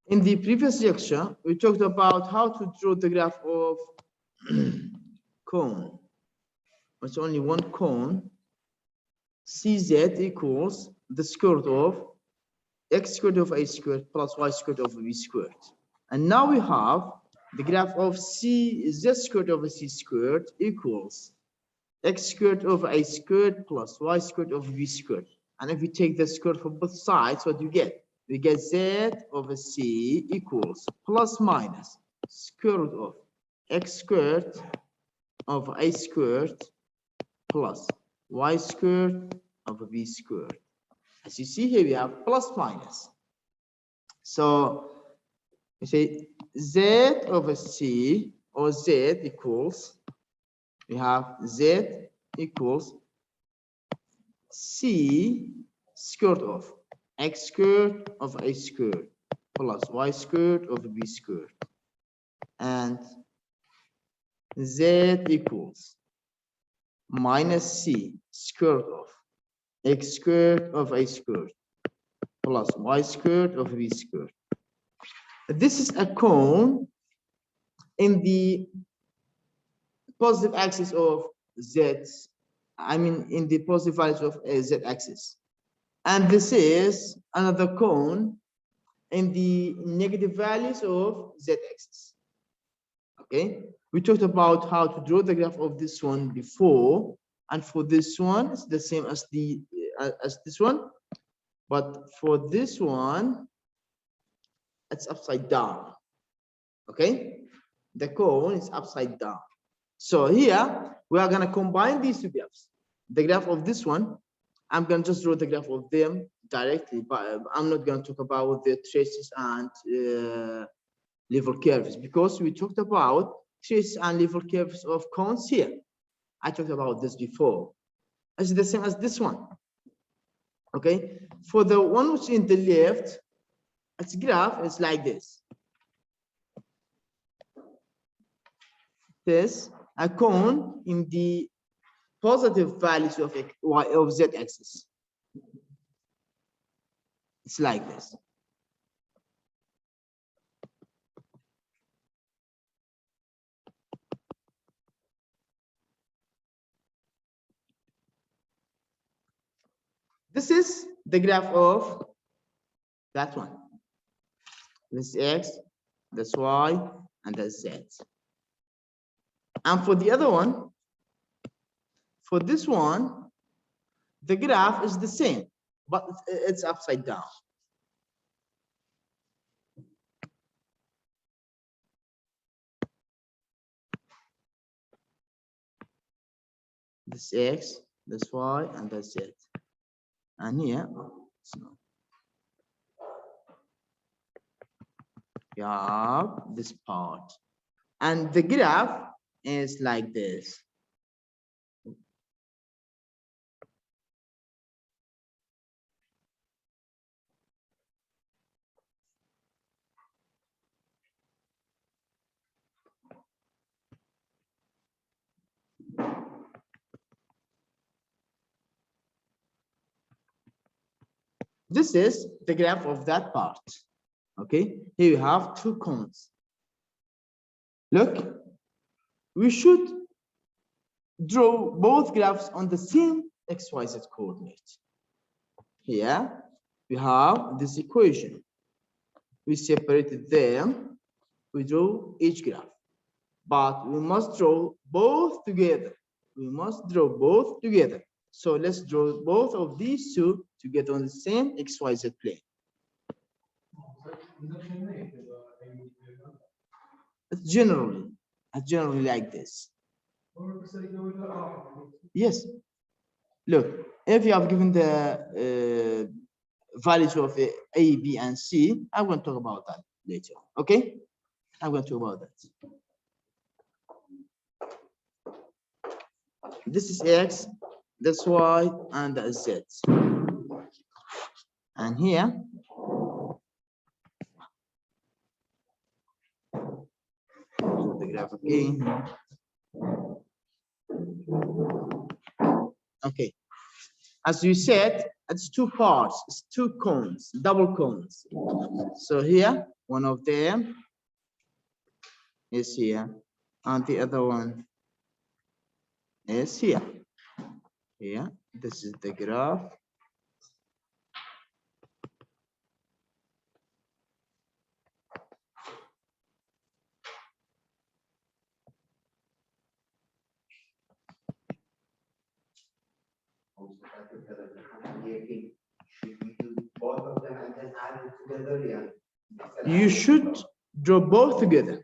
In the previous lecture, we talked about how to draw the graph of cone. It's only one cone. CZ equals the square root of x squared over a squared plus y squared over b squared. And now we have the graph of CZ squared over c squared equals x squared over a squared plus y squared over b squared. And if we take the square for both sides, what do you get? We get z over c equals plus minus square root of x squared over a squared plus y squared over b squared. As you see here, we have plus minus. So we say z over c or z equals, we have z equals c squared of x squared over a squared plus y squared over b squared, and z equals minus c squared of x squared over a squared plus y squared over b squared. This is a cone in the positive axis of z, in the positive values of z axis. And this is another cone in the negative values of z axis. Okay, we talked about how to draw the graph of this one before, and for this one it's the same as the as this one, but for this one it's upside down. Okay, the cone is upside down. So here we are going to combine these two graphs. The graph of this one, I'm going to just draw the graph of them directly, but I'm not going to talk about the traces and level curves, because we talked about traces and level curves of cones here. I talked about this before. It's the same as this one. Okay, for the one which is in the left, its graph is like this. This a cone in the positive values of y of z axis. It's like this. This is the graph of that one. This is x, that's y, and that's z. And for the other one, for this one, the graph is the same, but it's upside down. This x, this y, and that's z. And here, we have this part. And the graph is like this. This is the graph of that part. Okay, here you have two cones. Look, we should draw both graphs on the same xyz coordinate. Here we have this equation. We separated them, we draw each graph, but we must draw both together. We must draw both together. So let's draw both of these two to get on the same xyz plane. It's generally like this. Yes. Look, if you have given the values of A, B, and C, I'm going to talk about that later. Okay? I'm going to talk about that. This is X, that's Y, and that's Z. And here, the graph again. Okay, as you said, it's two parts, it's two cones, double cones. So here, one of them is here, and the other one is here. Here, this is the graph. Should we do both of them and then add it together? Yeah. You should draw both together.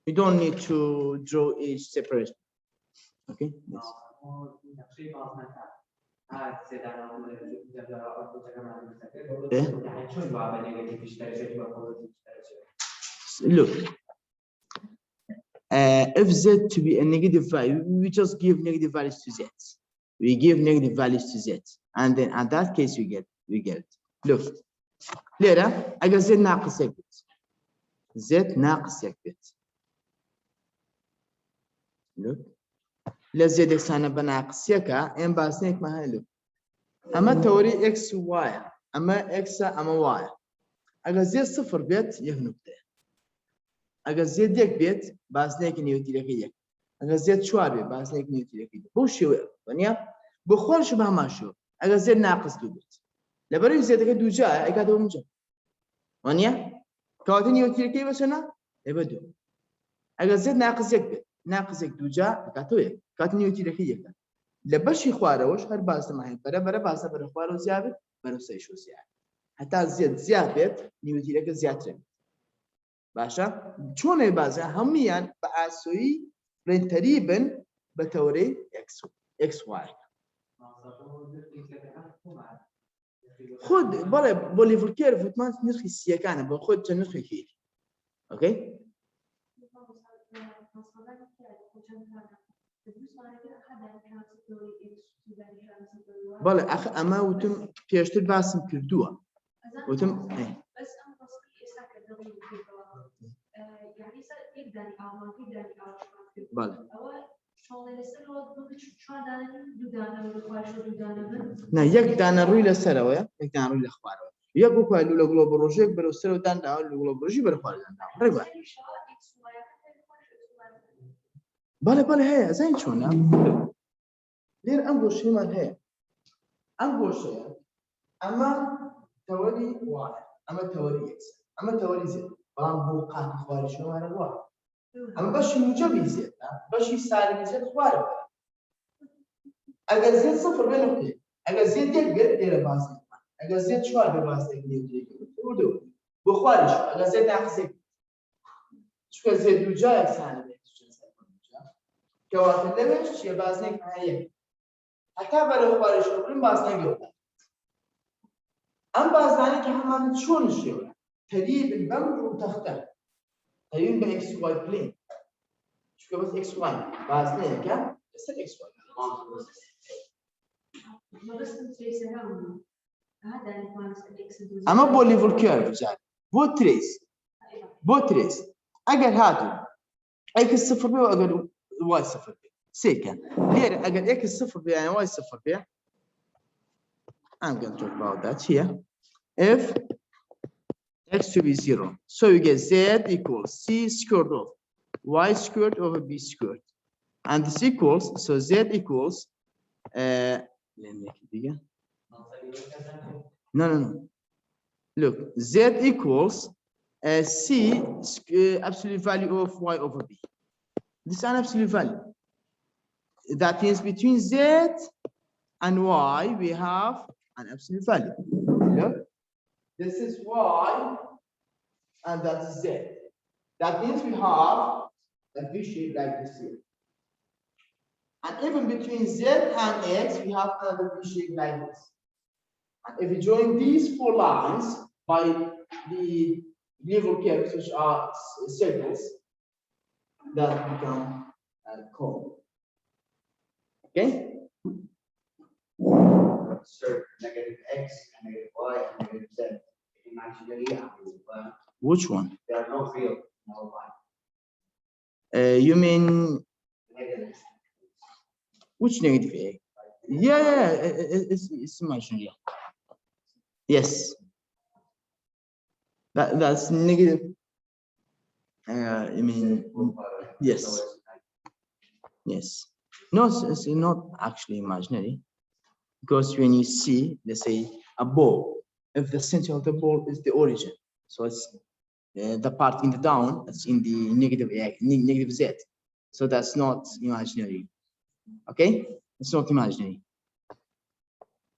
You don't need to draw each separate. Okay. Yes. Look, if z to be a negative value, we just give negative values to z. We give negative values to z, and then in that case we get it. Look, later I got z ناقص يكبت. Z ناقص يكبت. Look, let's say this أنا بناقص يكا إن باسنيك ما هاي. Look, أما توري x y أما x أما y. أجا زي صفر بيت يهنبته. أجا زي ديك بيت باسنيك نيوتي لقيه. أجا زي شوار بيت باسنيك نيوتي لقيه. بوشي ونيا بخور شبه ما شو. أجا زي ناقص دو بيت. لبري زي دك دو جاء أجا دو مجا. ونيا كاتي نيوتي لقيه بس أنا يبدو. أجا زي ناقص يك بيت. ناقص يك دو جاء كاتوي. كاتي نيوتي لقيه. لبشي خواره وش هر باز معي. برا باز برا خواره زيادة برا سيشو زيادة. حتى زيادة نيوتي لقيه زيادة. باشا شلون بازه هميان باسوي بين تقريبا بتوري اكس واي خد بلا بوليفر كيرف ما نسخي سيكانه باخذ نسخي كيل اوكي بلا اخ اما وتم بيشتر باسم كردوه وتم يعني يقدر بله نه یک دانه روی لسر ویا یک دانه روی لخبار ویا یک کوه لولا گلوب روشک برو سر و دان داو گلوب روشی برو خارج دان رگا بله هي زين شلون لين انقش هما هي انقش اما تولي واحد اما تولي اكس اما تولي زد بوقات خوارج شنو انا واحد اما باش موجب يزيد باش يسالب يزيد خوارج اگر زد صفر بين نقطتين اگر زد يقدر دير باسي اگر زد شوار بباسي يجي ودو بخوارج اگر زد ناقص شو زد وجاي سالب كواتر ليش يا باسنك هي حتى برا خوارج بين باسنك يوم ام بازاني كمان شلون الشيء تريد البمر وتختار تريد باكس واي بلين شو بس اكس واي بازني كم بس اكس واي اما بوليفر كيرف جاي بو تريس اگر هاتو اكس صفر بي واگر واي صفر بي سيكا غير اگر اكس صفر بي يعني واي صفر بي I'm going to talk about that here. If x to be 0, so you get z equals c squared of y squared over b squared, and this equals, so z equals let me make it bigger. No. Look, z equals c absolute value of y over b. This is an absolute value. That means between z and y we have an absolute value. Look, this is y and that is z. That means we have a V shape like this here. And even between z and x, we have another V shape like this. And if we join these four lines by the level curves, which are circles, that become a cone. Okay? So negative x and negative y and negative z. Imaginary and Which one? they are not real. No one. You mean Negative. which negative a? Yeah, it's imaginary. Yes. That's negative. I mean, yes. Yes. No, it's not actually imaginary. Because when you see, let's say, a ball, if the center of the ball is the origin, so it's the part in the down, it's in the negative x, negative z. So that's not imaginary. Okay, it's not imaginary.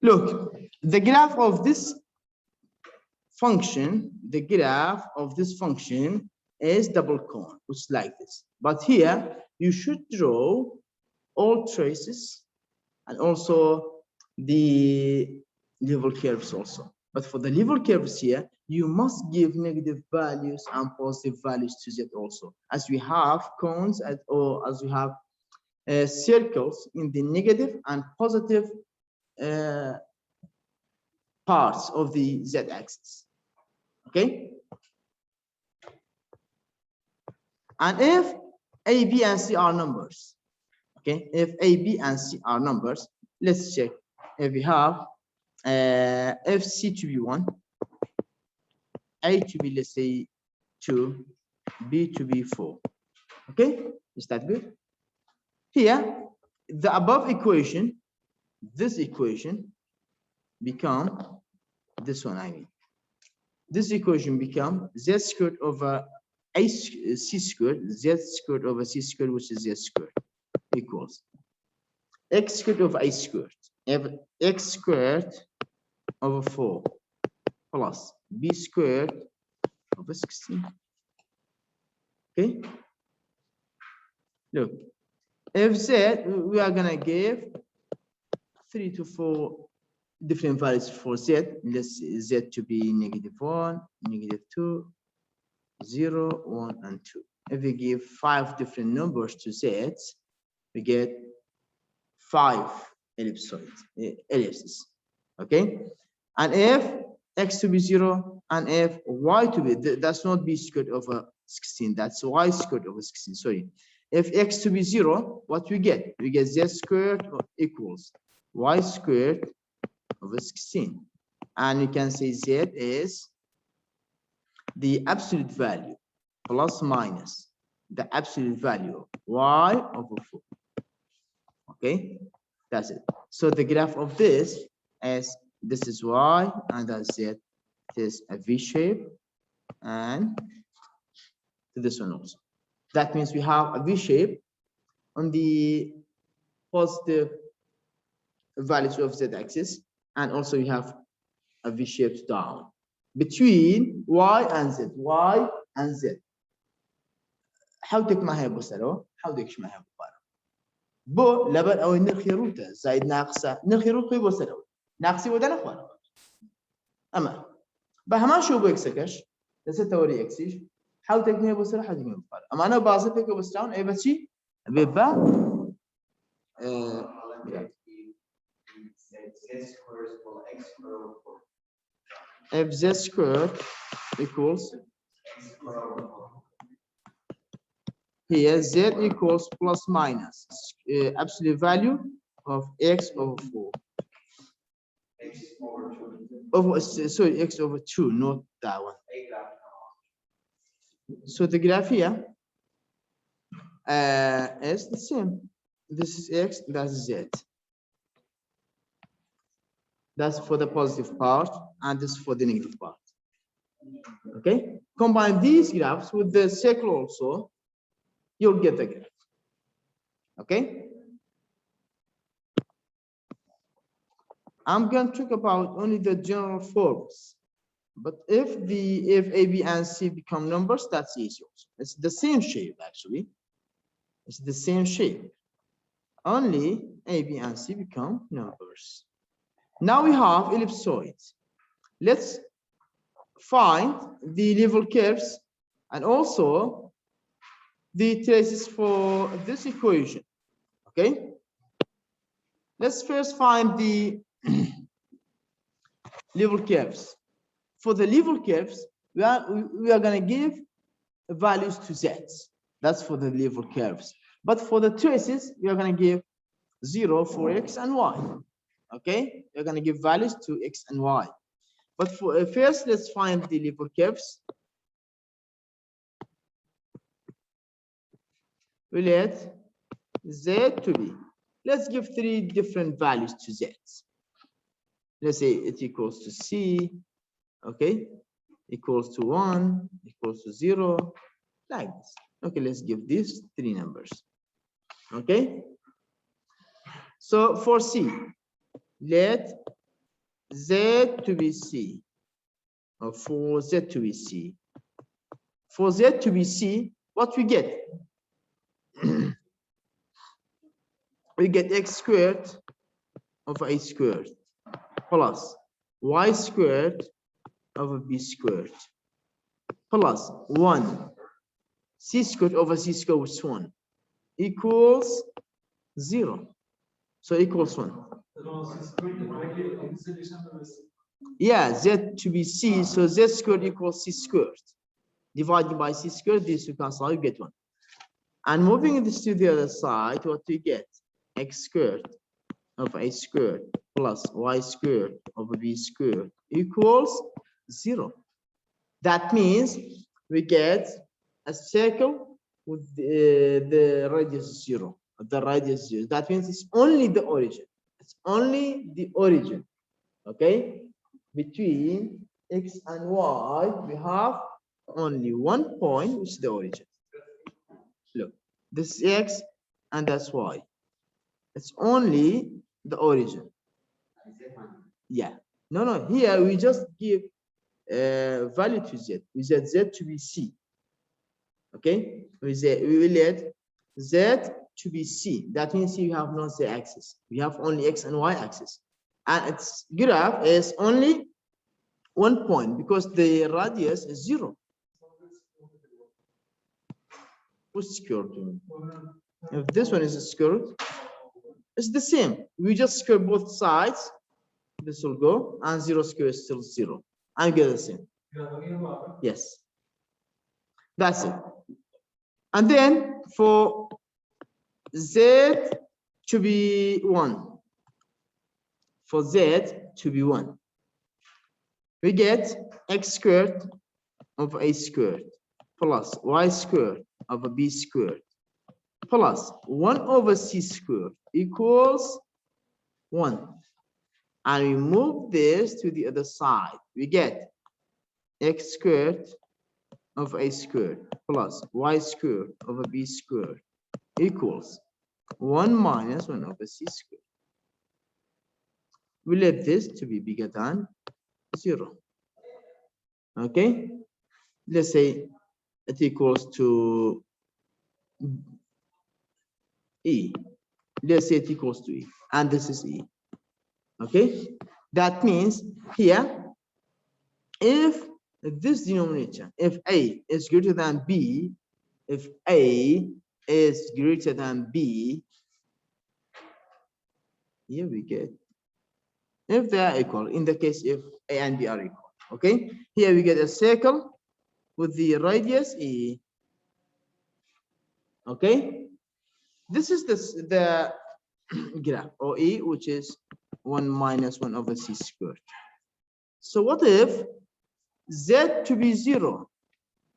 Look, the graph of this function, is double cone, which is like this. But here you should draw all traces and also the level curves also. But for the level curves here, you must give negative values and positive values to z also, as we have cones or as we have circles in the negative and positive parts of the z-axis. Okay? And if A, B, and C are numbers, okay? If A, B, and C are numbers, let's check. If we have if C to be 1, A to be, let's say, 2, B to be 4. Okay? Is that good? Here, the above equation, this equation become this one, I mean. This equation become z squared over c squared, z squared over c squared, which is z squared, equals x squared over a squared, x squared over 4 plus b squared over 16. Okay? Look, if z, we are gonna give 3 to 4 different values for z. Let's z to be -1, -2, 0, 1, and 2. If we give 5 different numbers to z, we get 5 ellipses. Okay? And if x to be 0 and if y to be, that's not b squared over 16, that's y squared over 16, sorry. If x to be 0, what we get? We get z squared equals y squared over 16. And you can say z is the absolute value plus minus the absolute value of y over 4. Okay, that's it. So the graph of this is y and that's z. It is a V shape and this one also. That means we have a V shape on the positive values of z-axis, and also we have a V shape down between y and z. Y and z. حاول معها بوسرو حاول معها بوبارو بو لبر او نرخي روتا زائد ناقصه نرخي روت قيبو سرو ناقصي ودنا خوان اما بهما شو بو اكسكش لسه توري اكسيش حاول تكني بوسرو حاول تكني بوبارو اما انا بازه بك بستاون اي بتشي بيبا if z squared equals here z equals plus minus absolute value of x over 4 over sorry x over 2, not that one. So the graph here is the same. This is x, that's z. That's for the positive part and this for the negative part. Okay, combine these graphs with the circle also, you'll get the graph. Okay, I'm going to talk about only the general forms, but if a, b, and c become numbers, that's easy also. It's the same shape actually. It's the same shape. Only a, b, and c become numbers. Now we have ellipsoids. Let's find the level curves and also the traces for this equation. Okay, let's first find the level curves. For the level curves, we are going to give values to z. That's for the level curves. But for the traces, we are going to give 0 for x and y. Okay, we're going to give values to x and y. But for first, let's find the lever curves. We let z to be. Let's give 3 different values to z. Let's say it equals to c, okay, equals to 1, equals to 0, like this. Okay, let's give these 3 numbers. Okay. So for c, let z to be c, or for z to be c. For z to be c, what we get? We get x squared of a squared plus y squared of b squared plus 1 c squared over c squared, which is 1, equals 0. So equals 1. Yeah, z to be c, so z squared equals c squared. Divided by c squared, this you cancel, you get 1. And moving this to the other side, what do you get? X squared of a squared plus y squared over b squared equals 0. That means we get a circle with the radius 0. The radius 0. That means it's only the origin. It's only the origin. Okay? Between x and y, we have only one point, which is the origin. Look, this is x and that's y. It's only the origin. Yeah. No. Here we just give value to z. We set z to be c. Okay. We will let z to be c. That means you have no z axis. We have only x and y axis, and its graph is only 1 point because the radius is 0. What's squared? If this one is squared, it's the same. We just square both sides. This will go, and 0 squared is still 0. And get the same. Yes. That's it. And then for z to be 1, for z to be 1, we get x squared of a squared plus y squared of a b squared plus 1 over c squared equals 1. And we move this to the other side. We get x squared of a squared plus y squared over b squared equals 1 minus 1 over c squared. We let this to be bigger than 0. Okay. Let's say it equals to e. Let's say it equals to e, and this is e. Okay. That means here, if this denominator, if a is greater than b, if a is greater than b, here we get, if they are equal, in the case if a and b are equal. Okay. Here we get a circle with the radius e. Okay. This is the graph or e, which is 1 minus 1 over c squared. So what if z to be 0?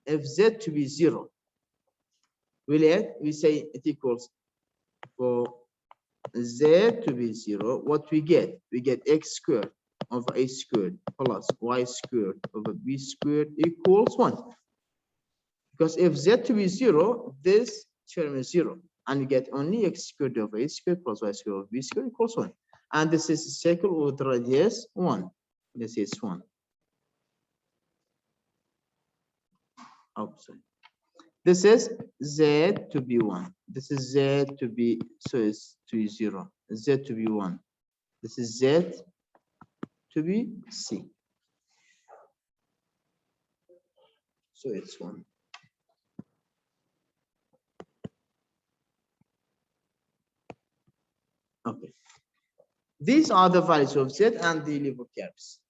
If z to be 0, we say it equals, for z to be 0, what we get? We get x squared over a squared plus y squared over b squared equals 1. Because if z to be 0, this term is 0. And we get only x squared over a squared plus y squared over b squared equals 1. And this is a circle with radius 1. This is 1. Oh, sorry. This is z to be 1. This is z to be, so it's to be 0. Z to be 1. This is z to be c. So it's 1. Okay. These are the values of z and the level caps.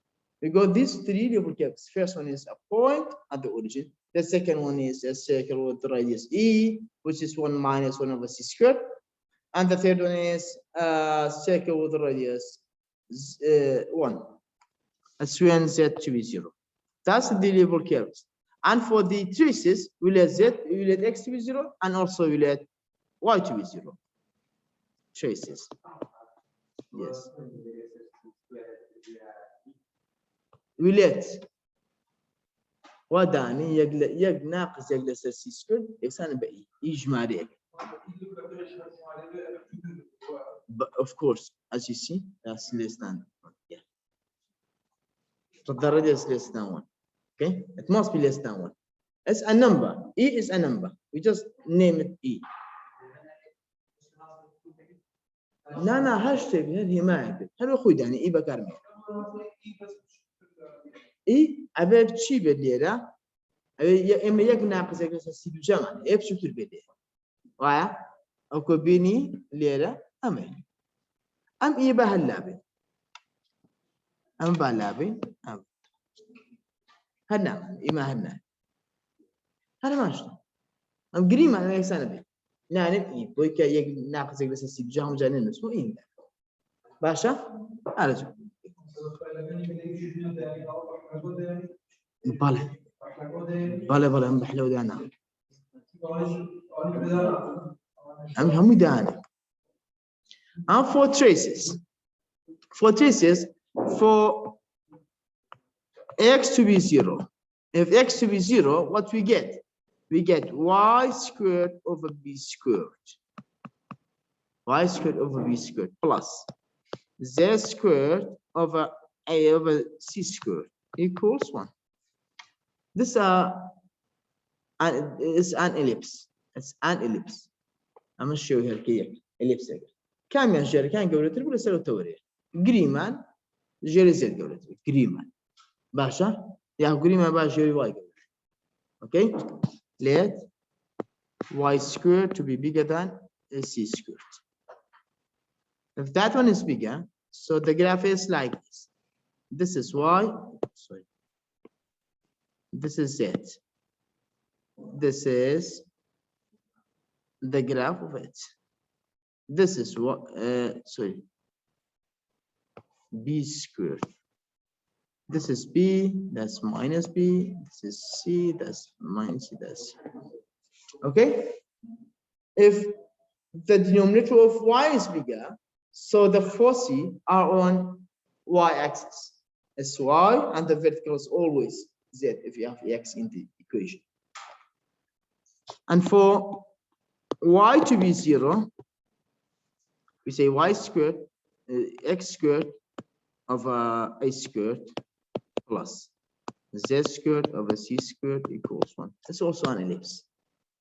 We got these 3 level caps. First one is a point at the origin. The second one is a circle with radius e, which is 1 minus 1 over c squared. And the third one is a circle with radius 1. as when z to be 0. That's the level curves. And for the traces, we let x to be 0 and also we let y to be 0. Traces. Yes. We let وداني ناقص يجلس سي سكوير يساوي بقي إجمالي. But of course, as you see, that's less than 1. Yeah. So the radius is less than 1. Okay, it must be less than 1. It's a number. E is a number. We just name it E. لا هاشتاج هذه ما أعرف. هل أخذ يعني إيه بكرمي؟ إيه أبى بتشي بديرة. أبى إما يجنا قصة قصة سيبجان. إيه بشو تربية؟ وايا أكو بيني ليرة أمين. أم إيه بهاللعبة؟ أم بهاللعبة؟ أم هنا إيه ما هنا؟ هذا ماشي. أم قريمة أنا يسأل بي. يعني إيه بويك يجنا قصة قصة سيبجان جانين اسمه إيه؟ باشا أرجو. بلا هم بحلو دانا هم دانا. And for traces for x to be 0, if x to be 0, what we get y squared over b squared, y squared over b squared plus z squared over a over c squared equals 1. This is an ellipse. It's an ellipse. I'm going to show you here ellipse. كم ينجر كان جولتر ولا سلو توري جريمان جري زد جولتر جريمان باشا يا جريمان باش جري واي جولتر. Okay, let y squared to be bigger than c squared. If that one is bigger, so the graph is like this. This is y, sorry. This is z. This is the graph of it. This is what sorry, b squared. This is b, that's minus b. This is c, that's minus c, that's c. Okay, if the denominator of y is bigger, so the foci are on y-axis. It's y and the vertical is always z if you have x in the equation. And for y to be 0, we say y squared, x squared over a squared plus z squared over c squared equals 1. It's also an ellipse.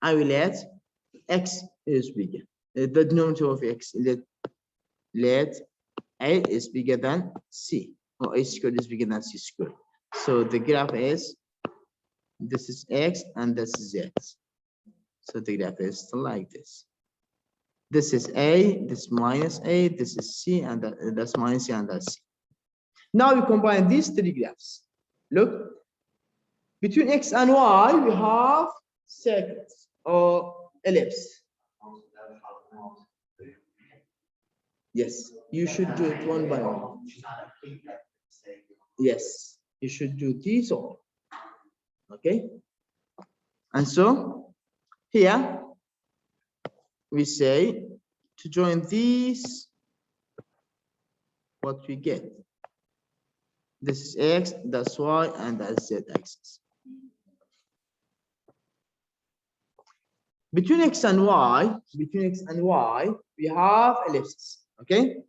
I will let x is bigger. The denominator of x, let a is bigger than c, or a squared is bigger than c squared. So the graph is, this is x and this is z. So the graph is like this. This is a, this minus a, this is c, and that's minus c, and that's c. Now we combine these three graphs. Look, between x and y, we have circles or ellipse. Yes, you should do it one by one. Yes, you should do these all. Okay. And so here we say to join these, what we get. This is x, that's y, and that's z axis. Between x and y, we have ellipses. Okay.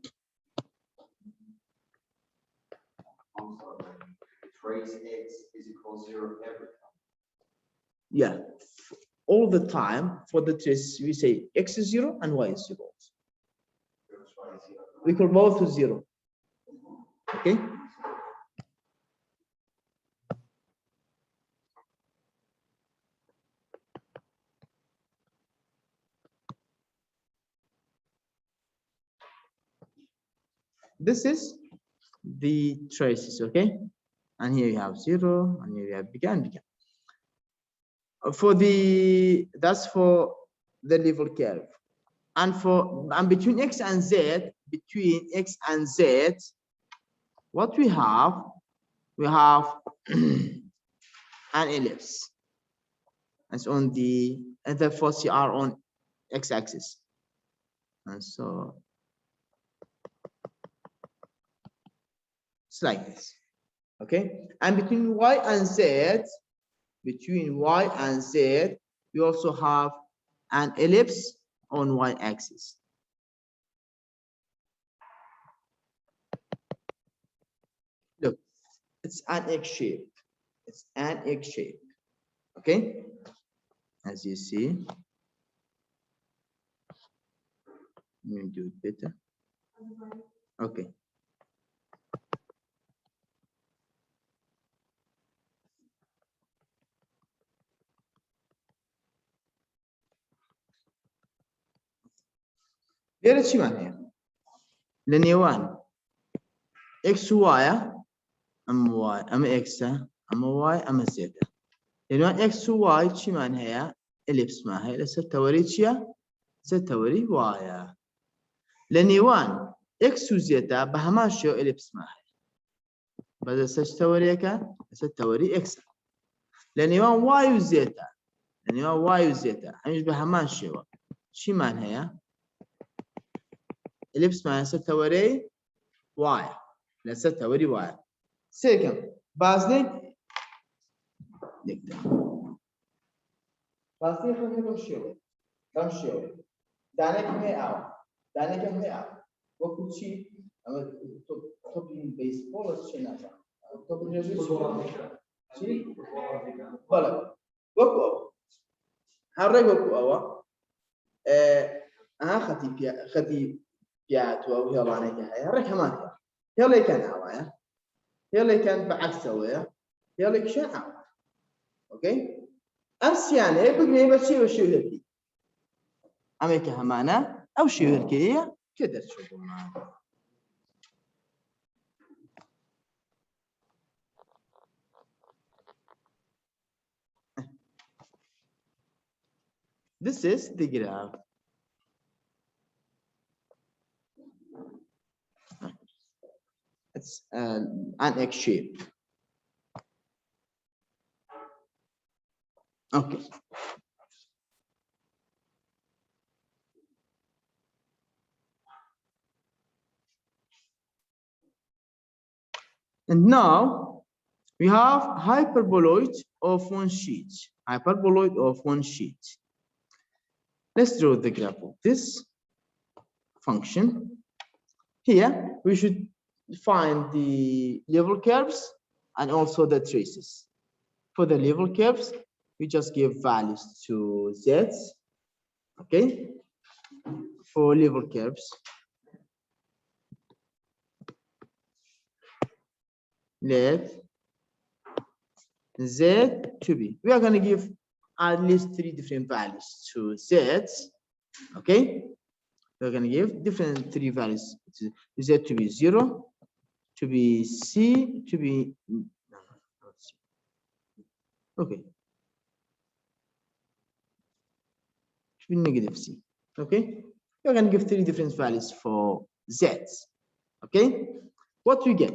Trace x is equal to 0 every time. Yeah, all the time for the trace we say x is 0 and y is 0. We call both to 0. Okay. This is the traces, okay? And here you have 0, and here you have began. For the, that's for the level curve. And between x and z, what we have we have an ellipse. It's on the, and therefore CR on x-axis. And so it's like this. Okay. And between y and z, we also have an ellipse on y-axis. Look, it's an egg shape. It's an egg shape. Okay. As you see, let me do it better. Okay. Diğer çi معناها؟ لنيوان x و y اما y اما x اما y اما z. لنيوان x و y çi معناها؟ ellipse معها لسه توري چيا؟ ستوري y. لنيوان x و z بهمان شو ellipse معها. بس ستوري كا ستوري x. لنيوان y و z لنيوان y و z همش بهمان شو. چی معناها؟ ellipse معناها ستوري y. لا ستوري y. سيكم بازنك نقدر. بازنك هم شو؟ كم شو؟ دانك هي أو دانك هم هي أو وكل أما توبين بيسبول شيء نافع. توبين شيء بلا وكو هرج وكو أوا خدي بيات أو هي لانك هاي هرج كمان هي كان أوايا هي كان بعكسه ويا هي كشان أو أوكي أمس يعني بقني بشي وشو هذي أمريكا همانا أو شو هالكية كده تشوفوا معنا. This is the graph. It's an X shape. Okay. And now we have hyperboloid of one sheet. Hyperboloid of one sheet. Let's draw the graph of this function. Here we should find the level curves and also the traces. For the level curves, we just give values to z. Okay. For level curves, let z to be. We are going to give at least 3 different values to z. Okay. We're going to give different 3 values to z to be 0, to be c, to be no, not c. Okay. To be negative c. Okay. We're going to give 3 different values for z. Okay. What we get?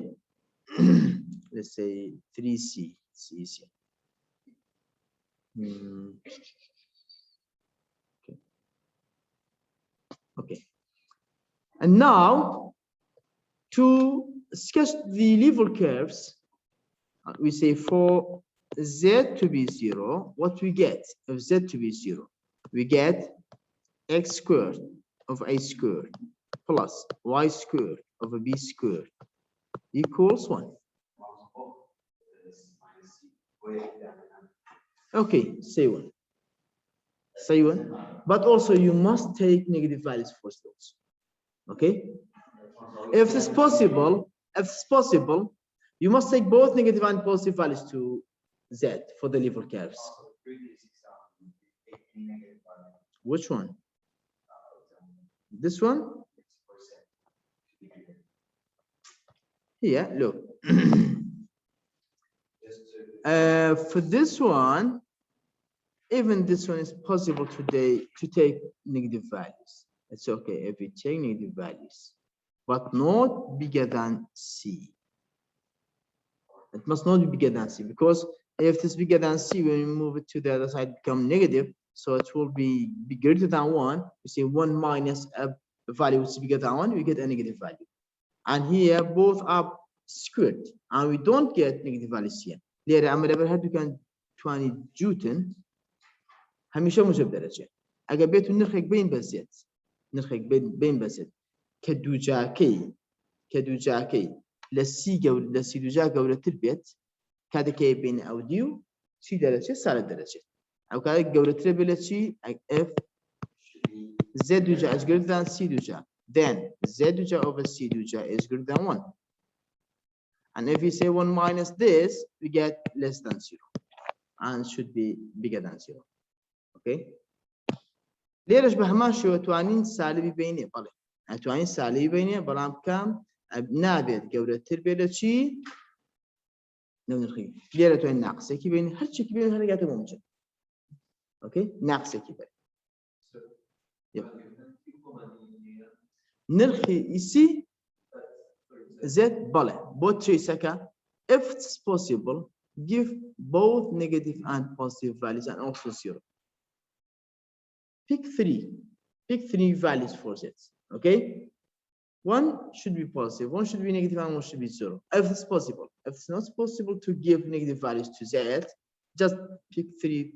Let's say 3c. C. Okay. Okay. And now to sketch the level curves, we say for z to be 0, what we get of z to be 0? We get x squared of a squared plus y squared of a b squared equals 1. Okay, say 1. Say 1. But also you must take negative values for those. Okay? If it's possible, you must take both negative and positive values to z for the level curves. Which one? This one? Here, look. For this one, even this one is possible today to take negative values. It's okay if we take negative values, but not bigger than c. It must not be bigger than c, because if it's bigger than c, when we move it to the other side, become negative. So it will be greater than 1. You see 1 minus a value which is bigger than 1, we get a negative value. And here both are squared, and we don't get negative values here. ليه عم هاد كان 20 جوتن هميشه موجب درجه. اگر بيتون نرخك بين بزيت نرخك بين بزيت كدوجاكي لسي دوجا جولة البيت كذا كي بين او ديو سي درجه سالة درجه او كذا جولة البيت شي اف z دوجا is greater than c دوجا, then z دوجا over c دوجا is greater than 1. And if we say 1 minus this, we get less than 0 and should be bigger than 0. Okay? ليش بهمان شو توانين سالبي بيني بله توانين سالبي بيني بلام كم نابت جودة التربية شيء نخلي ليش توانين ناقصة كي بيني هر شيء كي بيني هرجعت ممكن. Okay? ناقصة كي بيني. نرخي يسي Z بله both choice if it's possible give both negative and positive values and also 0. Pick three values for Z. Okay, one should be positive, one should be negative, and one should be 0 if it's possible. If it's not possible to give negative values to Z, just pick 3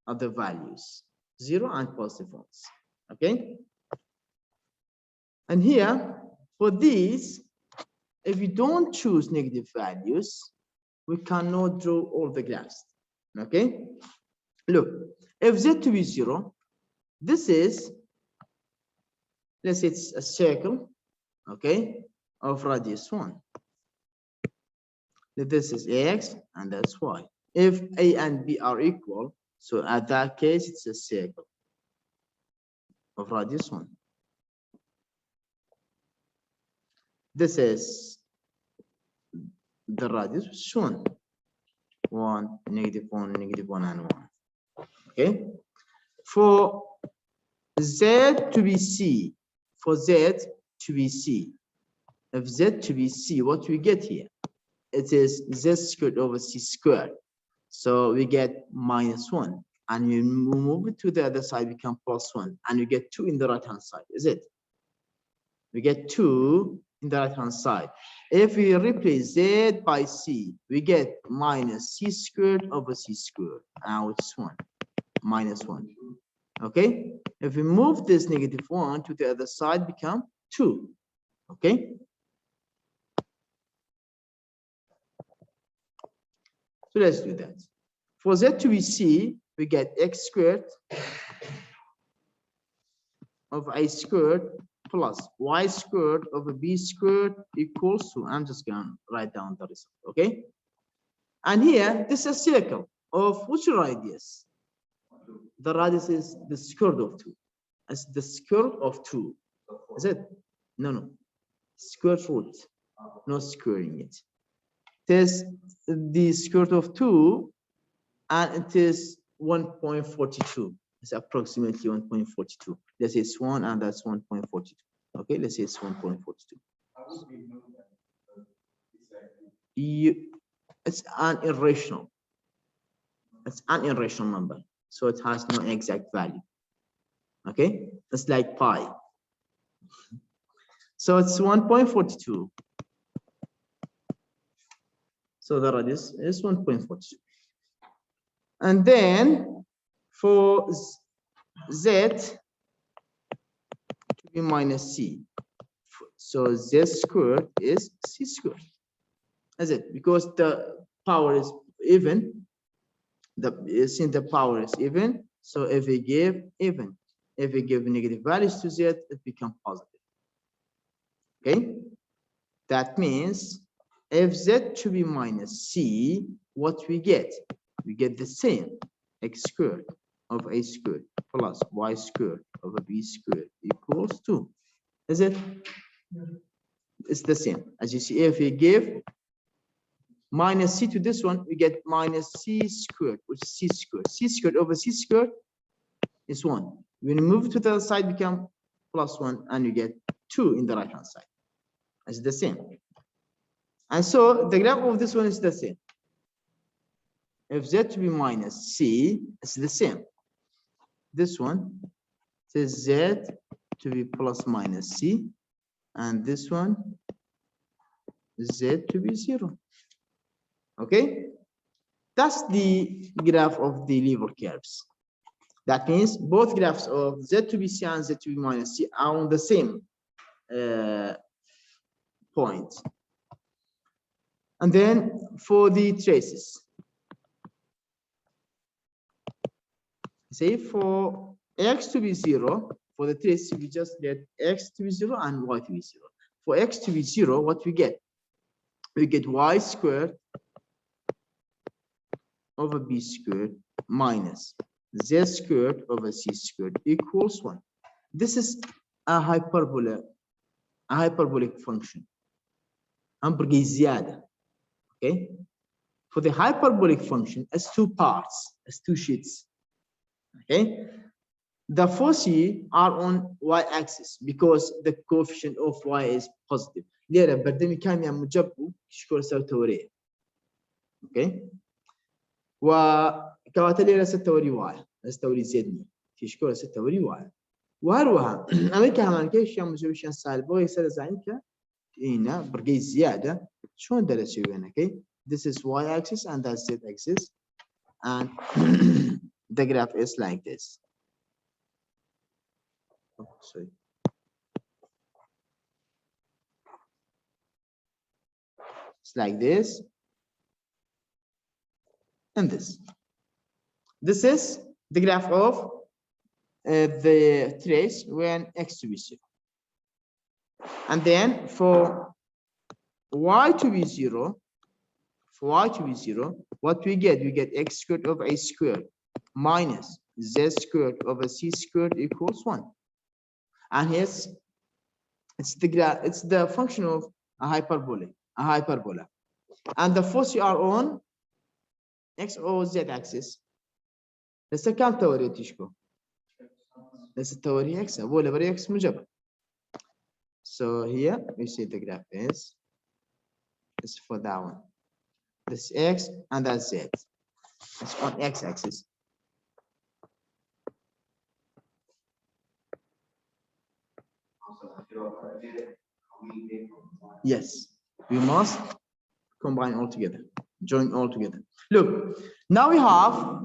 other values, 0 and positive ones. Okay, and here for these, if we don't choose negative values, we cannot draw all the graphs. Okay, look, if Z to be 0, this is, let's say it's a circle, okay, of radius 1. This is x and that's y. If a and b are equal, so at that case it's a circle of radius 1. This is the radius shown 1, negative 1, negative 1, and 1. Okay, for Z to be C, for Z to be C, if Z to be C, what we get here? It is Z squared over C squared. So we get -1, and we move it to the other side, become +1, and we get 2 in the right hand side, is it? We get 2 in the right hand side. If we replace Z by C, we get -C squared over C squared. Now it's 1, -1. Okay, if we move this -1 to the other side, become 2. Okay, so let's do that. For Z to be C, we get x squared of a squared plus y squared over b squared equals to, I'm just going to write down the result. Okay, and here this is a circle of which radius? The radius is the square root of 2. It's the square root of 2. Is it? No. Square root, not squaring it. It is the square root of 2, and it is 1.42. It's approximately 1.42. Let's say it's 1, and that's 1.42. Okay, let's say it's 1.42. It's an irrational. It's an irrational number. So it has no exact value. Okay, it's like pi. So it's 1.42. So the radius is 1.42. And then for Z to be -C. So Z squared is C squared. Is it? Because the power is even. Since the power is even, so if we give even, if we give negative values to Z, it becomes positive. Okay, that means if Z to be -C, what we get? We get the same, x squared of a squared plus y squared over b squared equals 2. Is it? It's the same. As you see, if we give -C to this one, we get -C squared, which is C squared. C squared over C squared is 1. When you move to the other side, become +1, and you get 2 in the right hand side. It's the same. And so the graph of this one is the same. If z to be minus c, it's the same. This one says z to be plus minus c, and this one z to be 0. Okay, that's the graph of the lever curves. That means both graphs of z to be c and z to be minus c are on the same point. And then for the traces, say for x to be 0, for the trace we just get x to be 0 and y to be 0. For x to be 0, what we get? We get y squared over b squared minus z squared over c squared equals 1. This is a hyperbola, a hyperbolic function. همبرجي زيادة. Okay? For the hyperbolic function, as two parts, as two sheets. Okay? The foci are on y-axis because the coefficient of y is positive. ليه بردمي كام يعني مجبو شكون سوى توريه. Okay? وكواتلي ستوري واي ستوري زدني في شكون ستوري واي. وهروها أمريكا همان كيش يوم مجوشان سالبو يصير زعيمك هنا برجي زيادة شلون درسوا هنا. Okay? This is y-axis and that's z-axis, and the graph is like this. Oh, sorry. It's like this and this. This is the graph of the trace when x to be 0. And then for y to be 0, what we get? We get x squared over a squared minus z squared over c squared equals 1. And here's it's the function of a hyperbola. And the foci are on x or z axis. لسه كم توري تشكو؟ لسه توري x ولا بري x مجبر. So here we see the graph is for that one. This x and that's z. It's on x axis. Yes, we must combine all together, join all together. Look, now we have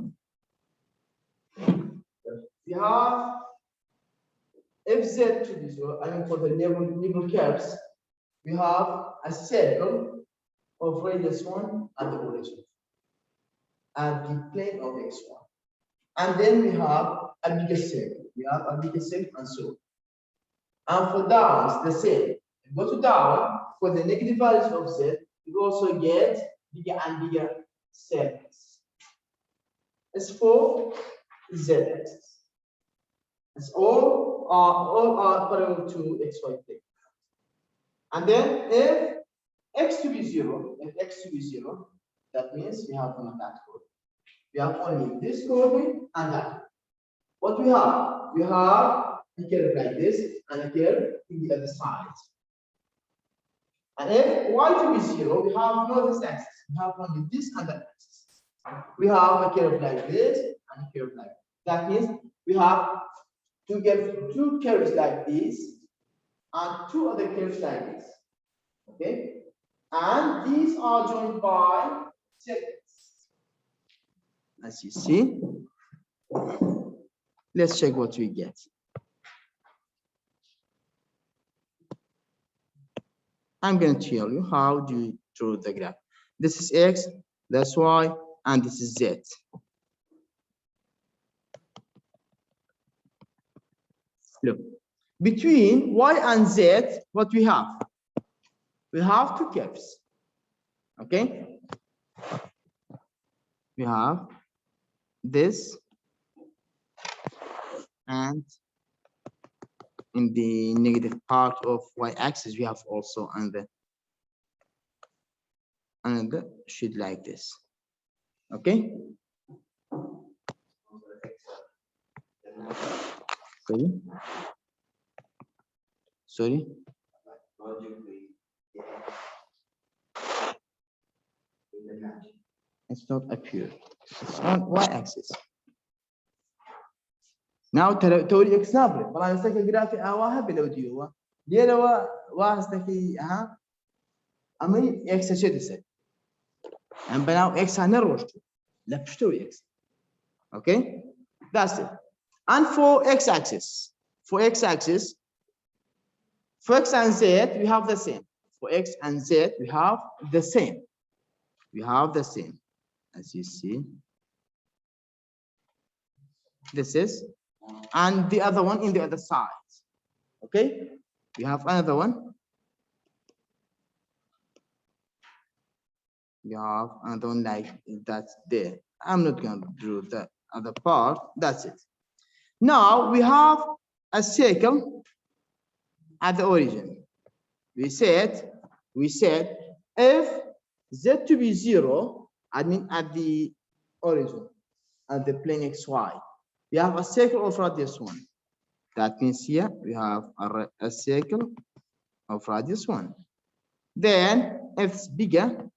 fz to be 0, I mean for the level curves, we have a circle of radius 1 at the origin and the plane of x1. And then we have a bigger circle. We have a bigger circle and so on. And for downs, the same. Go to down, for the negative values of z, you also get bigger and bigger circles. As for z-axis. It's all are parallel to xy plane. And then if x to be 0, that means we have only that code. We have only this coordinate and that. What we have? We have a curve like this and a curve in the other side. And if y to be 0, we have no this axis. We have only this and that axis. We have a curve like this and a curve like that. That means we have to get two curves like this and two other curves like this. Okay? And these are joined by circles. As you see, let's check what we get. I'm going to tell you how do you draw the graph. This is x, that's y, and this is z. Look, between y and z, what we have? We have two curves. Okay? We have this, and in the negative part of y-axis, we have also another sheet like this. Okay? Sorry? not appear. It's on y-axis. Now توري example. والله نستكي جرافي أواها بلو ديوا. ديوا واستكي ها. أمي x شد سد. And now x هنروح. لا بشتوي x. Okay, that's it. And for x-axis, for x-axis, for x and z we have the same. For x and z we have the same. We have the same, as you see. This is, and the other one in the other side. Okay, we have another one. We have another one like that's there. I'm not going to draw the other part. That's it. Now we have a circle at the origin. We said if z to be 0, I mean at the origin, at the plane xy, we have a circle of radius 1. That means here we have a circle of radius 1. Then if it's bigger,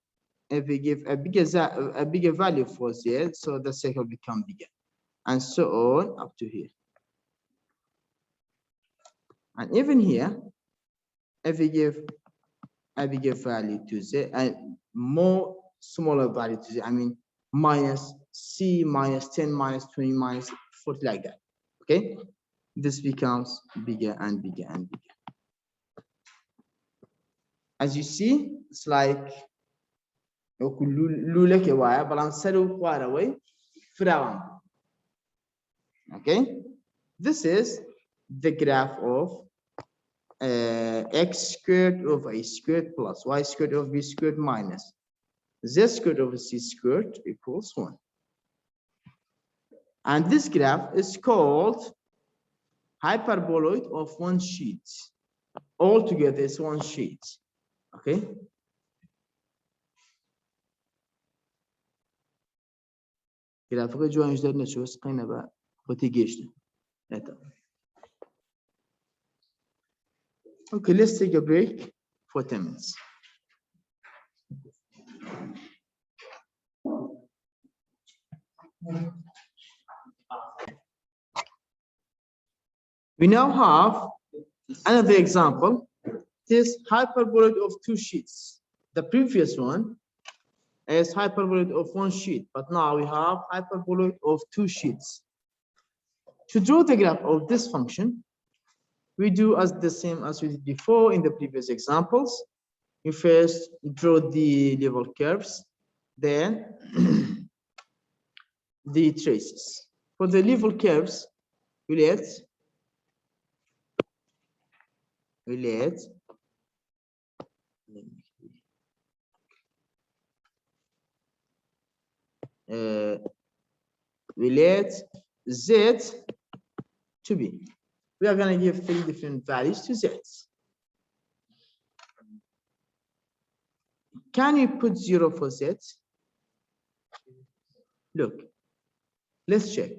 if we give a bigger value for z, so the circle become bigger, and so on up to here. And even here, if we give a bigger value to z and more smaller value to z, I mean minus c, minus 10, minus 20, minus 40, like that. Okay, this becomes bigger and bigger and bigger. As you see, it's like okay, this is the graph of x squared over a squared plus y squared over b squared minus z squared over c squared equals 1. And this graph is called hyperboloid of one sheet. Altogether, it's one sheet. Okay. Grafik جوان üzerine şöyle قينا بقى وتيجيشنا. Okay, let's take a break for 10 minutes. We now have another example. This hyperboloid of two sheets. The previous one is hyperboloid of one sheet, but now we have hyperboloid of two sheets. To draw the graph of this function, we do as the same as we did before in the previous examples. We first draw the level curves, then the traces. For the level curves, we let z to be. We are going to give 3 different values to z. Can you put 0 for z? Look, let's check.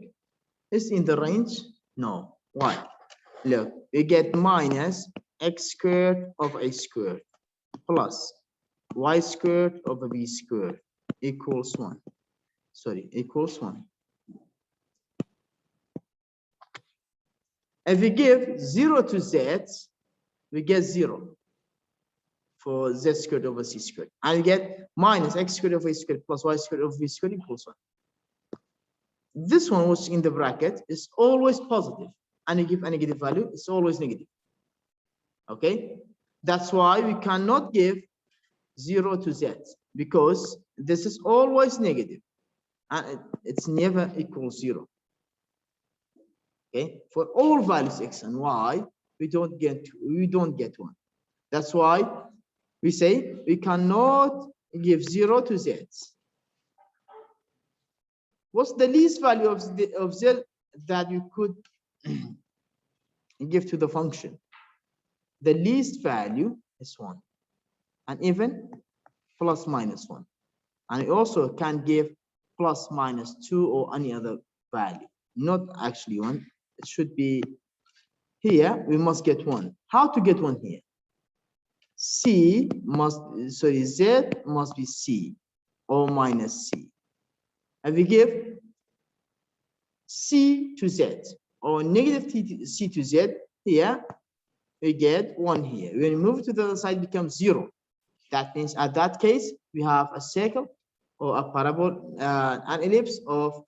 Is in the range? No. Why? Look, we get minus x squared over a squared plus y squared over b squared equals 1. Sorry, equals 1. If we give 0 to z, we get 0 for z squared over c squared. And we get minus x squared over a squared plus y squared over b squared equals 1. This one, which is in the bracket, is always positive. And you give a negative value, it's always negative. Okay? That's why we cannot give 0 to z, because this is always negative. And it's never equals 0. Okay, for all values x and y, we don't get 1. That's why we say we cannot give 0 to z. What's the least value of z that you could give to the function? The least value is 1, and even plus minus 1. And we also can give plus minus 2 or any other value, not actually 1. It should be here. We must get 1. How to get 1 here? Z must be C or minus C. and we give C to Z or negative C to Z here, we get 1 here. When we move to the other side, it becomes 0. That means at that case, we have a circle or a parabola, an ellipse of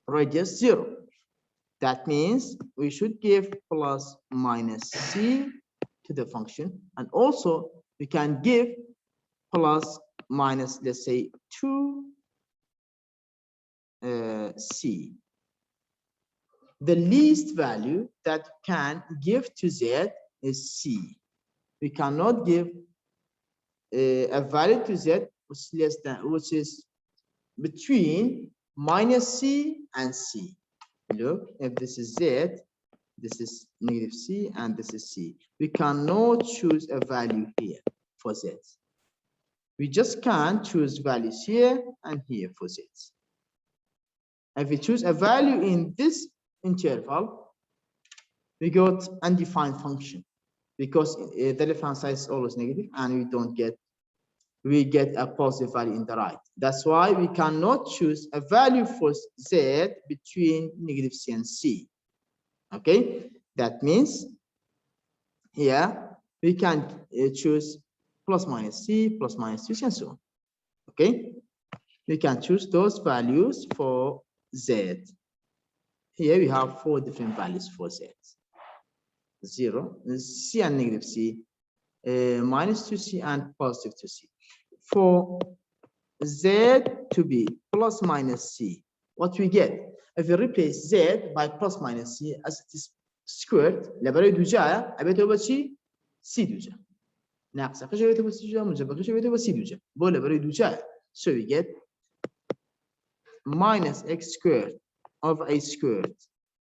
radius 0. That means we should give plus minus C to the function. And also we can give plus minus, let's say, 2 C. The least value that can give to Z is C. We cannot give a value to Z which is between minus C and C. Look, if this is Z, this is negative C, and this is C. We cannot choose a value here for Z. We just can't choose values here and here for Z. If we choose a value in this interval, we got undefined function because the left-hand side is always negative, and we get a positive value in the right. That's why we cannot choose a value for Z between negative C and C. Okay, that means here we can choose plus minus C, plus minus 2, and so on. Okay, we can choose those values for Z. Here we have 4 different values for Z. 0, C and negative C, minus 2C and positive 2C. For Z to be plus minus C, what we get? If we replace Z by plus minus C as it is squared, لبرای دو جا ابيته با چی؟ C دو جا. ناقص قش ابيته با C دو جا، موجب قش ابيته با C دو جا. با لبرای دو جا. So we get minus x squared of a squared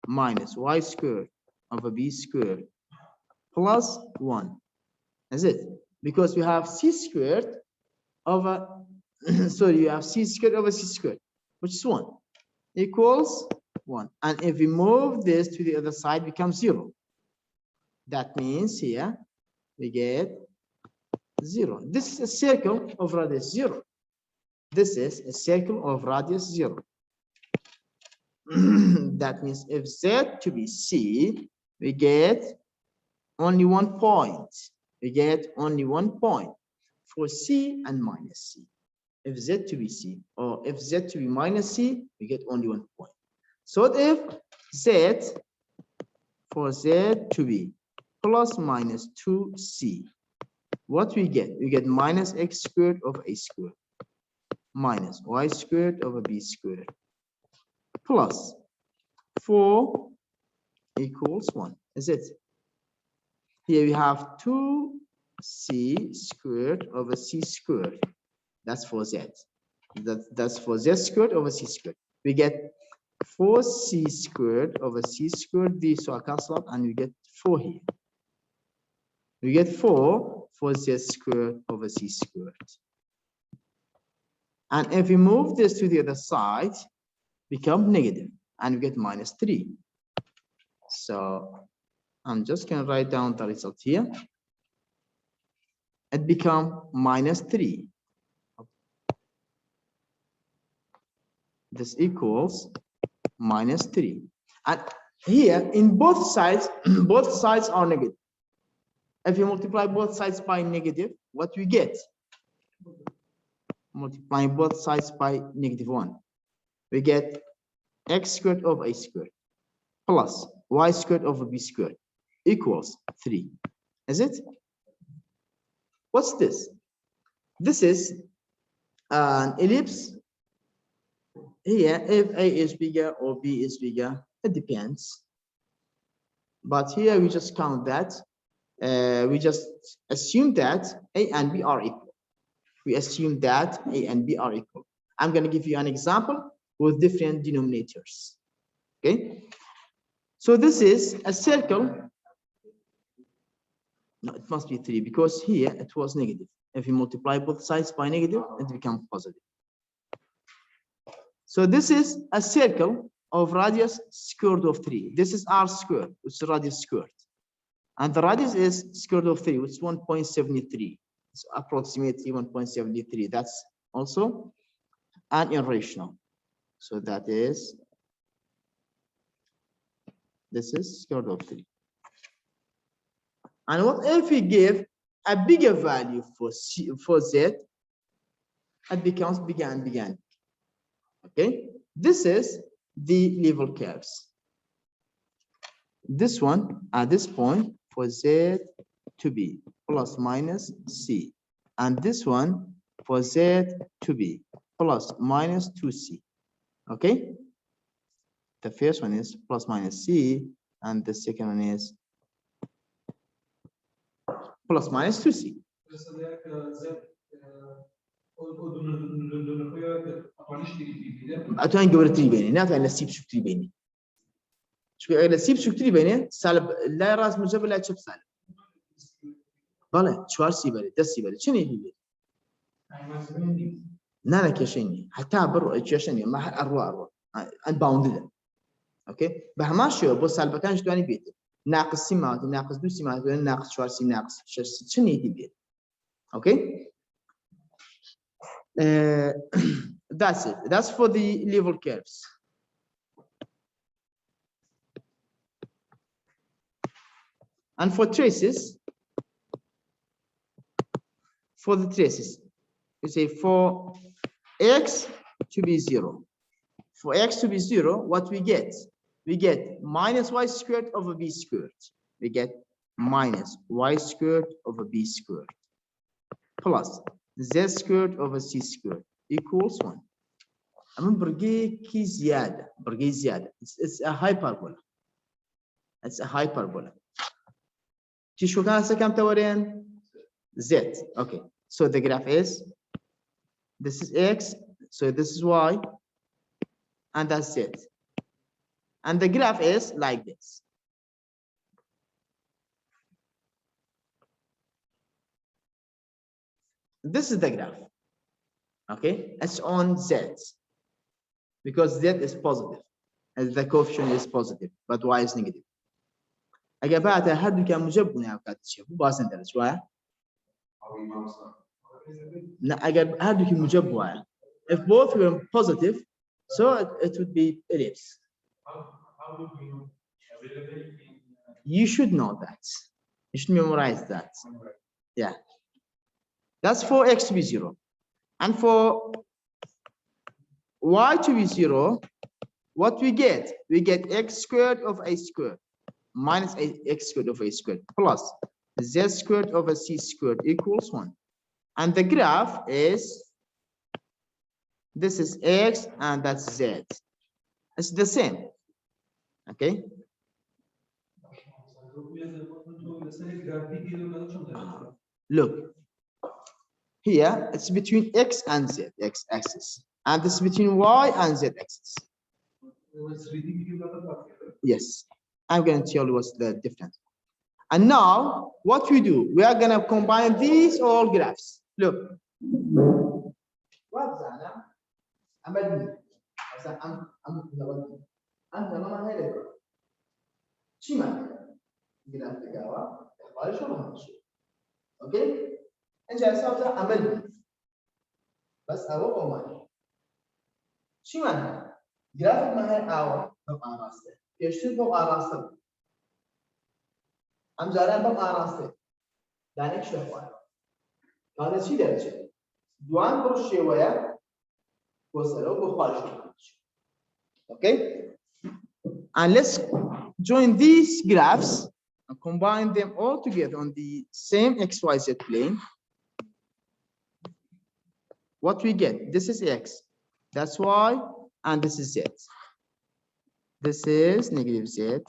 minus y squared of a b squared plus 1. That's it. Because we have C squared over sorry, you have C squared over C squared, which is 1, equals 1. And if we move this to the other side, it becomes 0. That means here we get 0. This is a circle of radius 0. This is a circle of radius 0. That means if Z to be C, we get only 1 point. We get only 1 point for C and minus C. If Z to be C or if Z to be minus C, we get only 1 point. So if Z, for Z to be plus minus 2C, what we get? We get minus x squared over a squared minus y squared over b squared plus 4 equals 1. Is it? Here we have 2c squared over c squared. That's for Z. That's for Z squared over C squared. We get 4c squared over C squared. These are cancelled and we get 4 here. We get 4 for Z squared over C squared. And if we move this to the other side, become negative and we get minus 3. So I'm just going to write down the result here. It become minus 3. This equals minus 3. And here in both sides, both sides are negative. If you multiply both sides by negative, what we get? Multiplying both sides by negative 1. We get x squared over a squared plus y squared over b squared equals 3. Is it? What's this? This is an ellipse. Here, if A is bigger or B is bigger, it depends. But here we just count that. We just assume that A and B are equal. We assume that A and B are equal. I'm going to give you an example with different denominators. Okay. So this is a circle. No, it must be 3 because here it was negative. If you multiply both sides by negative, it becomes positive. So this is a circle of radius square root of 3. This is r squared, which is radius squared. And the radius is square root of 3, which is 1.73. approximately 1.73. That's also an irrational. So that is, this is square root of 3. And what if we give a bigger value for z? It becomes bigger and bigger. Okay, this is the level curves. This one at this point for z to be plus minus c, and this one for z to be plus minus 2c. Okay, the first one is plus minus c, and the second one is plus minus 2c. اتوان قبل تريبيني نافع نسيب شو تريبيني شو نسيب شو تريبيني سالب لا راس مجبر لا تشوف سالب بله شوار سيبري ده سيبري شنو يجي لا كيشيني حتى برو كيشيني ما اروى ان باوندد اوكي بهماشيو بو سالب كان جدواني بيت ناقص سيمات ناقص دو سيمات ناقص شوار سي ناقص شنو يجي بيت اوكي that's it. That's for the level curves. And for traces, you say for x to be 0. For x to be 0, what we get? We get minus y squared over b squared. We get minus y squared over b squared plus z squared over c squared equals 1. أمام برقي زيادة it's a hyperbola. It's a hyperbola. تشوف كان كم تورين z. Okay, so the graph is, this is x, so this is y, and that's z. And the graph is like this. This is the graph. Okay, it's on z because z is positive and the coefficient is positive, but y is negative. أجابات هادو كان مجبنا وقت شيء مو باسن درس وايا. لا أجاب هادو كان مجب وايا. If both were positive, so it would be ellipse. You should know that. You should memorize that. Yeah. That's for x to be 0. And for y to be 0, what we get? We get x squared of a squared minus x squared of a squared plus z squared over c squared equals 1. And the graph is, this is x and that's z. It's the same. Okay. Look. Here, it's between x and z, x axis. And it's between y and z axis. Yes. I'm going to tell you what's the difference. And now, what we do, we are going to combine these all graphs. Look. What's that? I'm okay? And just عمل بس هو قمر شو معنى؟ جرافيك ما هي أو بقى راسته يشتغل بقى راسته أم جاران بقى راسته دانك شو هو هذا شيء درجة دوان برشة ويا وصلوا بخارج okay? And let's join these graphs and combine them all together on the same XYZ plane. What we get? This is x, that's y, and this is z. This is negative z.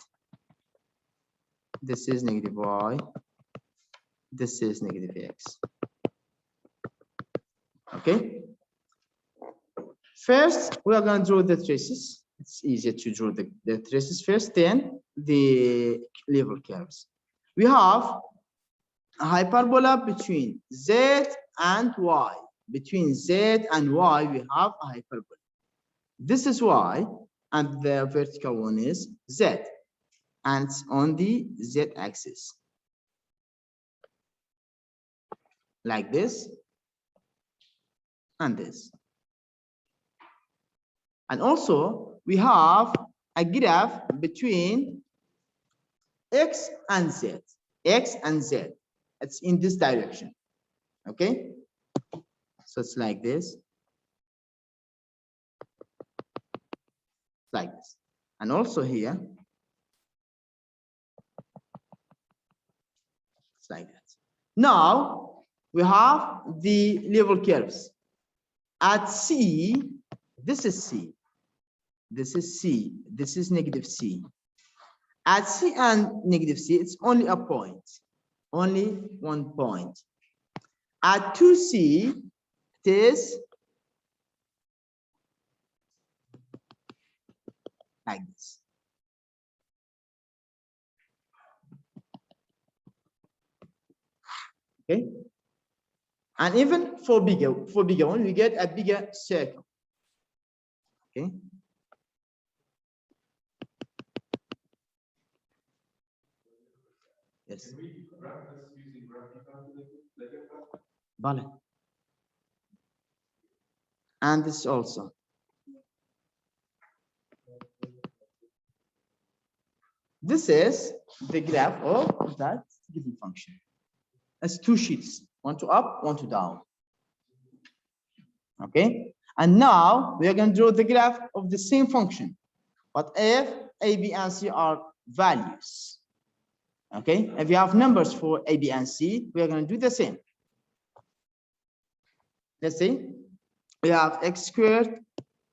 This is negative y. This is negative x. Okay. First, we are going to draw the traces. It's easier to draw the traces first, then the level curves. We have a hyperbola between z and y. Between z and y, we have a hyperbola. This is y, and the vertical one is z, and it's on the z axis. Like this, and this. And also we have a graph between X and Z. X and Z. It's in this direction. Okay. So it's like this. Like this. And also here. It's like that. Now we have the level curves. At C, this is C. This is C. This is negative C. At C and negative C, it's only a point. Only one point. At 2C, it is like this. Okay. And even for bigger one, we get a bigger circle. Okay. Yes. Can we graph this using gravity calculator? Vale. And this also. This is the graph of that given function. It's two sheets, one to up, one to down. Okay. And now we are going to draw the graph of the same function, but if A, B, and C are values. Okay. If you have numbers for A, B, and C, we are going to do the same. Let's see. We have x squared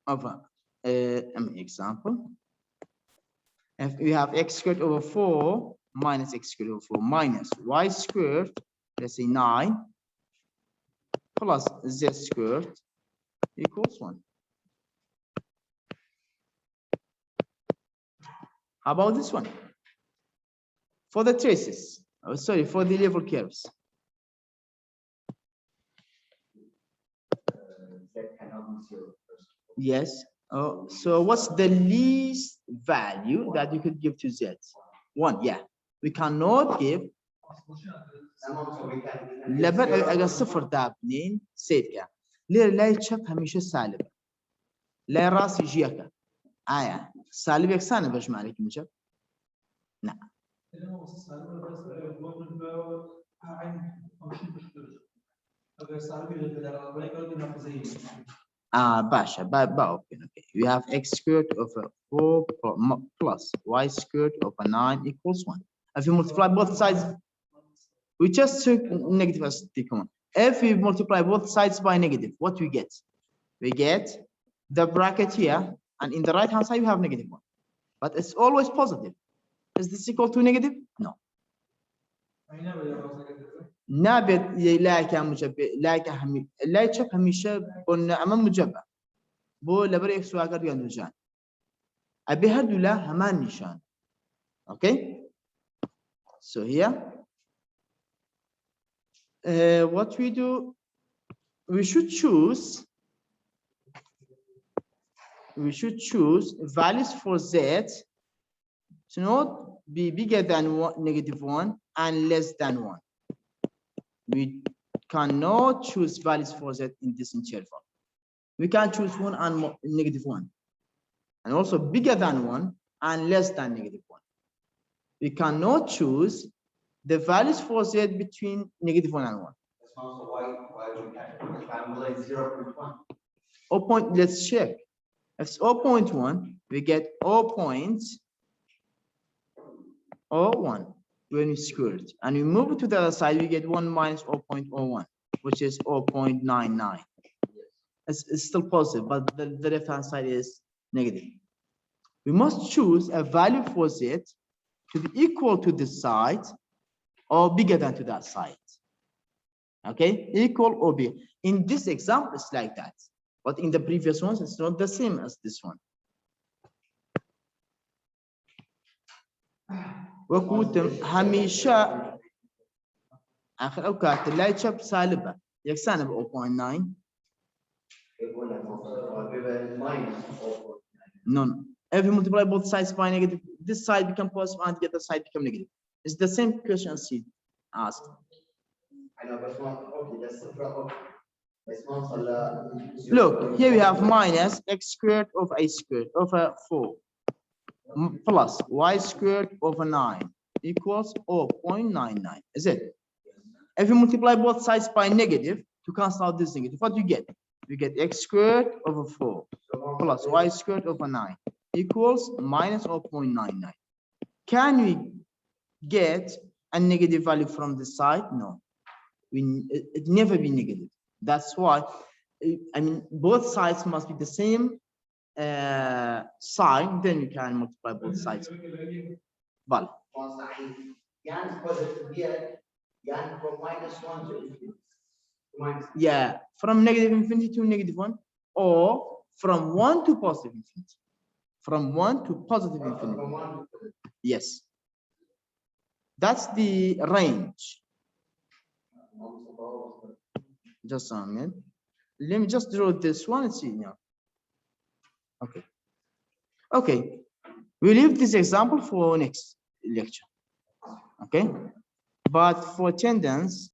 over example. If we have x squared over 4 minus x squared over 4 minus y squared, let's say 9 plus z squared equals 1. How about this one? For the traces, sorry, for the level curves. Yes. Oh, so what's the least value that you could give to z? 1. Yeah. We cannot give لبن اگر صفر داب 2 سيدك ليه لا يتشاف هميشه سالب لا راس يجيك سالب يكسان باش ما عليك مشاف نعم باشا اوكي. We have x squared over 4 plus y squared over 9 equals 1. If you multiply both sides, we just took negative as the common. If we multiply both sides by negative, what we get? We get the bracket here, and in the right hand side we have negative 1. But it's always positive. Is this equal to negative? No. نابت لا كان مجبر لا كهم لا يشوف هميشه قلنا امام مجبر بو لبر اكس واقر ينجان ابي هدو لا همان نشان. Okay, so here what we do, we should choose values for z to not be bigger than negative 1 and less than 1. We cannot choose values for z in this interval. We can choose 1 and negative 1, and also bigger than 1 and less than negative 1. We cannot choose the values for z between negative 1 and 1. That's also why we calculate 0.1. Oh, point, let's check. If it's 0.1, we get 0.01 when we square it, and we move it to the other side, we get 1 minus 0.01, which is 0.99. It's still positive, but the left hand side is negative. We must choose a value for z to be equal to this side or bigger than to that side. Okay, equal or bigger. In this example, it's like that, but in the previous ones, it's not the same as this one. وكوتم هميشة آخر أوقات لا يشوف سالبة يكسان ب 0.9. No. If you multiply both sides by negative, this side become positive and the other side become negative. It's the same question she asked. I know, but okay, that's the problem. Look, here we have minus x squared over a squared over 4 plus y squared over 9 equals 0.99. Is it? If you multiply both sides by negative to cancel out this negative, what do you get? You get x squared over 4 plus y squared over 9 equals minus 0.99. Can we get a negative value from this side? No. It never be negative. That's why, I mean, both sides must be the same sign, then you can multiply both sides. Well, from -1 to infinity. yeah, from negative infinity to negative 1, or from 1 to positive infinity. From 1 to positive infinity. Yes. That's the range. Just a minute. Let me just draw this one and see now. Okay. Okay. We leave this example for next lecture. Okay. But for attendance,